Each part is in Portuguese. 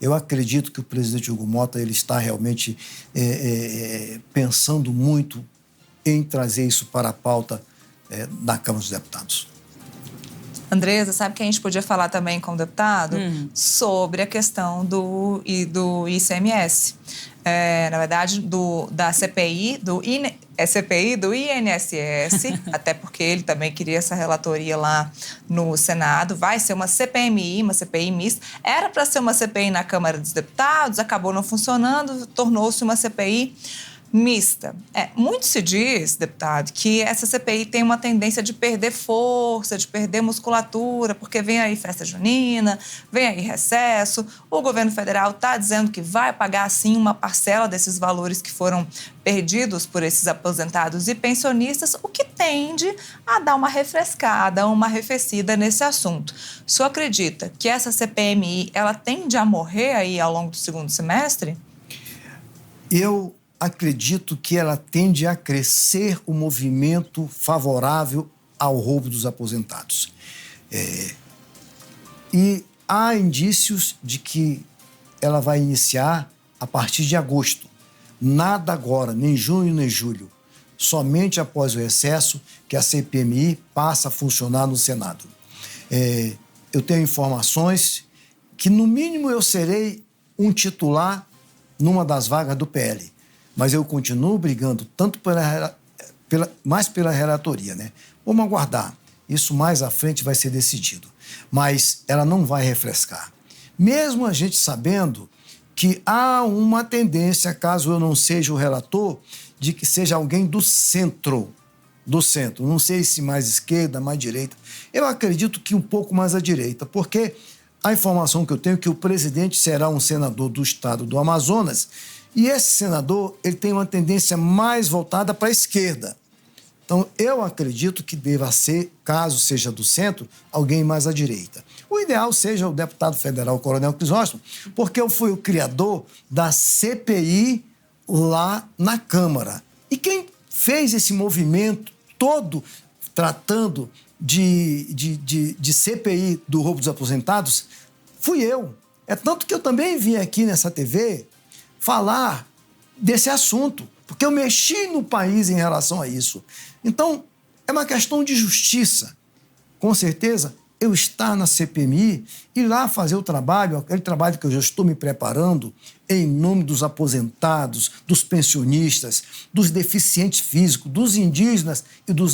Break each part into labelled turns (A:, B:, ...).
A: Eu acredito que o presidente Hugo Motta ele está realmente pensando muito em trazer isso para a pauta da Câmara dos Deputados.
B: Andresa, sabe que a gente podia falar também com o deputado sobre a questão do ICMS. Na verdade, da CPI, CPI do INSS, até porque ele também queria essa relatoria lá no Senado. Vai ser uma CPMI, uma CPI mista. Era para ser uma CPI na Câmara dos Deputados, acabou não funcionando, tornou-se uma CPI mista. Muito se diz, deputado, que essa CPI tem uma tendência de perder força, de perder musculatura, porque vem aí festa junina, vem aí recesso, o governo federal está dizendo que vai pagar, sim, uma parcela desses valores que foram perdidos por esses aposentados e pensionistas, o que tende a dar uma refrescada, uma arrefecida nesse assunto. O senhor acredita que essa CPMI, ela tende a morrer aí ao longo do segundo semestre?
A: Eu acredito que ela tende a crescer o movimento favorável ao roubo dos aposentados. E há indícios de que ela vai iniciar a partir de agosto. Nada agora, nem junho nem julho. Somente após o recesso que a CPMI passa a funcionar no Senado. Eu tenho informações que, no mínimo, eu serei um titular numa das vagas do PL. Mas eu continuo brigando tanto mais pela relatoria, né? Vamos aguardar. Isso mais à frente vai ser decidido. Mas ela não vai refrescar. Mesmo a gente sabendo que há uma tendência, caso eu não seja o relator, de que seja alguém do centro. Não sei se mais esquerda, mais direita. Eu acredito que um pouco mais à direita, porque a informação que eu tenho é que o presidente será um senador do estado do Amazonas. E esse senador, ele tem uma tendência mais voltada para a esquerda. Então, eu acredito que deva ser, caso seja do centro, alguém mais à direita. O ideal seja o deputado federal Coronel Crisóstomo, porque eu fui o criador da CPI lá na Câmara. E quem fez esse movimento todo tratando de CPI do roubo dos aposentados fui eu. É tanto que eu também vim aqui nessa TV falar desse assunto, porque eu mexi no país em relação a isso. Então, é uma questão de justiça. Com certeza, eu estar na CPMI e lá fazer o trabalho, aquele trabalho que eu já estou me preparando em nome dos aposentados, dos pensionistas, dos deficientes físicos, dos indígenas e dos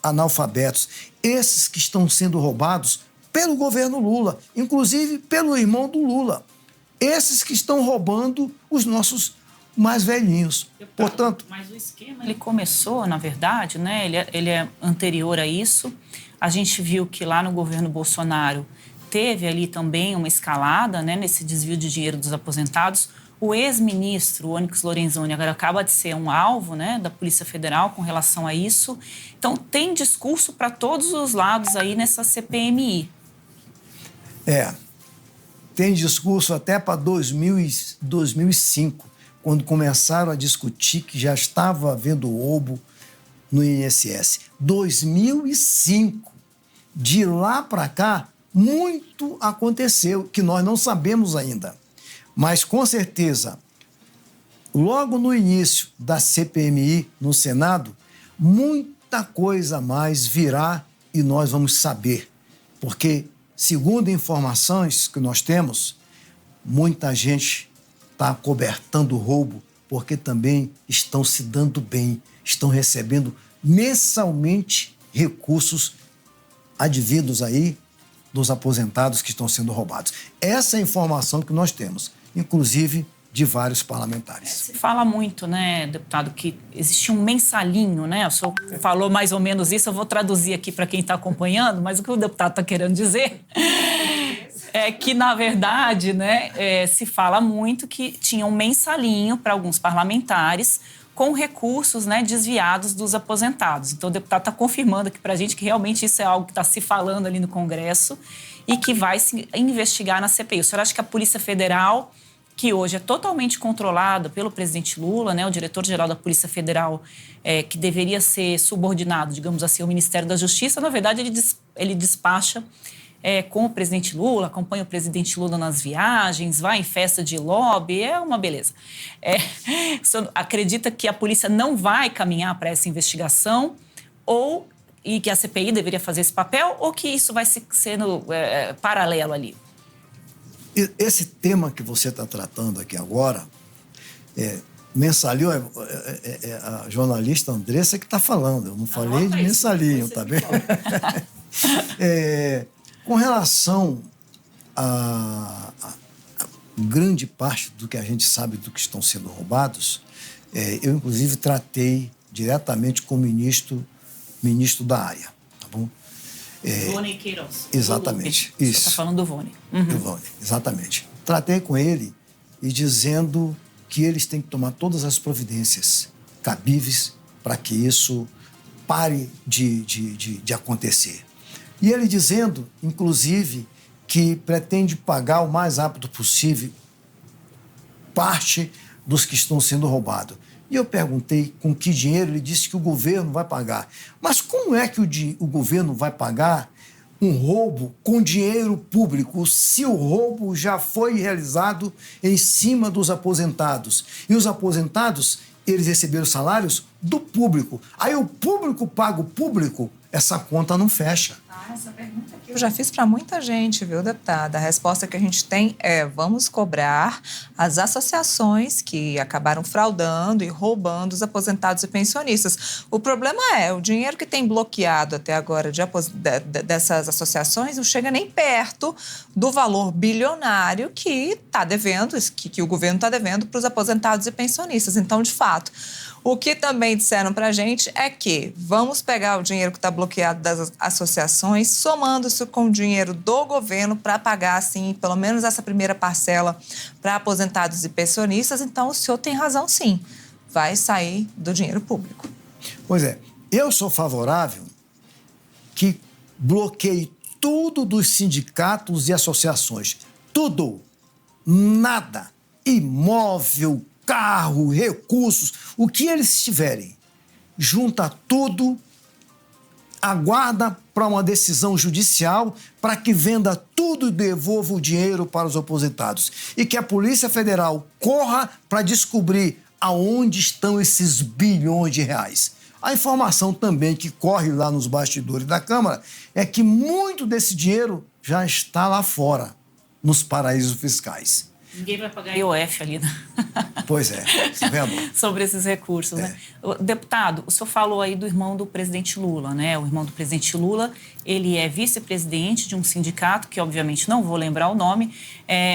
A: analfabetos. Esses que estão sendo roubados pelo governo Lula, inclusive pelo irmão do Lula. Esses que estão roubando os nossos mais velhinhos. Portanto,
C: mas o esquema, ele começou, na verdade, né? Ele é anterior a isso. A gente viu que lá no governo Bolsonaro teve ali também uma escalada, né, nesse desvio de dinheiro dos aposentados. O ex-ministro, Onyx Lorenzoni, agora acaba de ser um alvo, né, da Polícia Federal com relação a isso. Então, tem discurso para todos os lados aí nessa CPMI.
A: Tem discurso até para 2005, quando começaram a discutir que já estava havendo roubo no INSS. 2005. De lá para cá, muito aconteceu, que nós não sabemos ainda. Mas, com certeza, logo no início da CPMI no Senado, muita coisa a mais virá e nós vamos saber. Porque, segundo informações que nós temos, muita gente está cobertando o roubo porque também estão se dando bem, estão recebendo mensalmente recursos advindos aí dos aposentados que estão sendo roubados. Essa é a informação que nós temos, inclusive de vários parlamentares.
C: Se fala muito, né, deputado, que existia um mensalinho, né? O senhor falou mais ou menos isso, eu vou traduzir aqui para quem está acompanhando, mas o que o deputado está querendo dizer é que, na verdade, né, se fala muito que tinha um mensalinho para alguns parlamentares com recursos, né, desviados dos aposentados. Então, o deputado está confirmando aqui para a gente que realmente isso é algo que está se falando ali no Congresso e que vai se investigar na CPI. O senhor acha que a Polícia Federal, que hoje é totalmente controlada pelo presidente Lula, né, o diretor-geral da Polícia Federal, que deveria ser subordinado, digamos assim, ao Ministério da Justiça, na verdade, ele despacha com o presidente Lula, acompanha o presidente Lula nas viagens, vai em festa de lobby, é uma beleza. O senhor acredita que a polícia não vai caminhar para essa investigação e que a CPI deveria fazer esse papel, ou que isso vai sendo paralelo ali?
A: Esse tema que você está tratando aqui agora, mensalinho, a jornalista Andressa que está falando, eu não falei de mensalinho, tá bem? Com relação a grande parte do que a gente sabe do que estão sendo roubados, eu, inclusive, tratei diretamente com o ministro da área, tá bom?
C: Vônei Queiroz.
A: Exatamente.
C: Você está falando do Vônei.
A: Do Vônei, exatamente. Tratei com ele e dizendo que eles têm que tomar todas as providências cabíveis para que isso pare de acontecer. E ele dizendo, inclusive, que pretende pagar o mais rápido possível parte dos que estão sendo roubados. E eu perguntei com que dinheiro, ele disse que o governo vai pagar. Mas como é que o governo vai pagar um roubo com dinheiro público se o roubo já foi realizado em cima dos aposentados? E os aposentados, eles receberam salários do público. Aí o público paga o público, essa conta não fecha.
B: Essa pergunta aqui eu já fiz para muita gente, viu, deputada? A resposta que a gente tem é: vamos cobrar as associações que acabaram fraudando e roubando os aposentados e pensionistas. O problema o dinheiro que tem bloqueado até agora dessas associações não chega nem perto do valor bilionário que está devendo, que o governo está devendo para os aposentados e pensionistas. Então, de fato, o que também disseram para a gente é que vamos pegar o dinheiro que está bloqueado das associações, somando-se com o dinheiro do governo para pagar, assim, pelo menos essa primeira parcela para aposentados e pensionistas. Então, o senhor tem razão, sim. Vai sair do dinheiro público.
A: Pois é. Eu sou favorável que bloqueie tudo dos sindicatos e associações. Tudo. Nada. Imóvel, carro, recursos, o que eles tiverem, junta tudo, aguarda para uma decisão judicial para que venda tudo e devolva o dinheiro para os aposentados. E que a Polícia Federal corra para descobrir aonde estão esses bilhões de reais. A informação também que corre lá nos bastidores da Câmara é que muito desse dinheiro já está lá fora, nos paraísos fiscais.
C: Ninguém vai pagar IOF ali, né?
A: Pois é, tá vendo?
C: Sobre esses recursos, né? Deputado, o senhor falou aí do irmão do presidente Lula, né? O irmão do presidente Lula, ele é vice-presidente de um sindicato, que obviamente não vou lembrar o nome,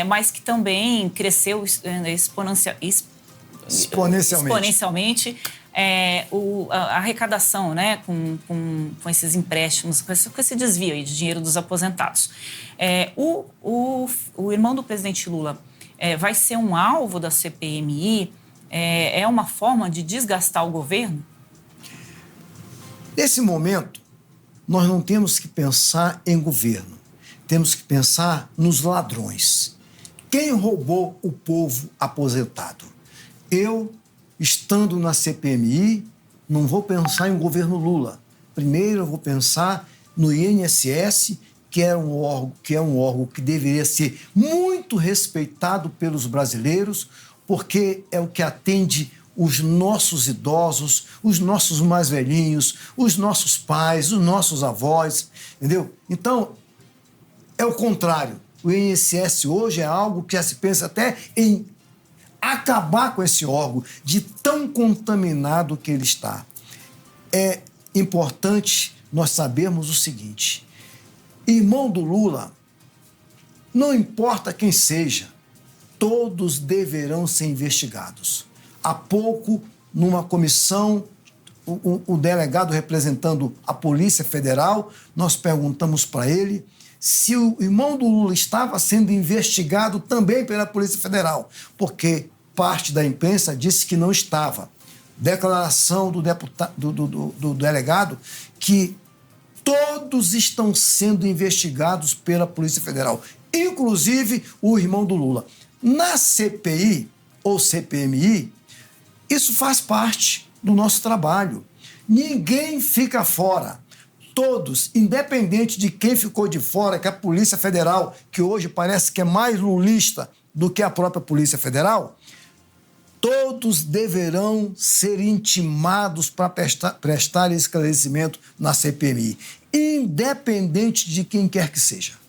C: mas que também cresceu exponencialmente a arrecadação, né? Com esses empréstimos, com esse desvio aí de dinheiro dos aposentados. O irmão do presidente Lula vai ser um alvo da CPMI? É uma forma de desgastar o governo?
A: Nesse momento, nós não temos que pensar em governo. Temos que pensar nos ladrões. Quem roubou o povo aposentado? Eu, estando na CPMI, não vou pensar em governo Lula. Primeiro, eu vou pensar no INSS, que é um órgão que deveria ser muito respeitado pelos brasileiros, porque é o que atende os nossos idosos, os nossos mais velhinhos, os nossos pais, os nossos avós, entendeu? Então, é o contrário. O INSS hoje é algo que já se pensa até em acabar com esse órgão, de tão contaminado que ele está. É importante nós sabermos o seguinte: irmão do Lula, não importa quem seja, todos deverão ser investigados. Há pouco, numa comissão, o delegado representando a Polícia Federal, nós perguntamos para ele se o irmão do Lula estava sendo investigado também pela Polícia Federal, porque parte da imprensa disse que não estava. Declaração do delegado que todos estão sendo investigados pela Polícia Federal, inclusive o irmão do Lula. Na CPI ou CPMI, isso faz parte do nosso trabalho. Ninguém fica fora. todos, independente de quem ficou de fora, que a Polícia Federal, que hoje parece que é mais lulista do que a própria Polícia Federal, todos deverão ser intimados para prestar esclarecimento na CPMI, independente de quem quer que seja.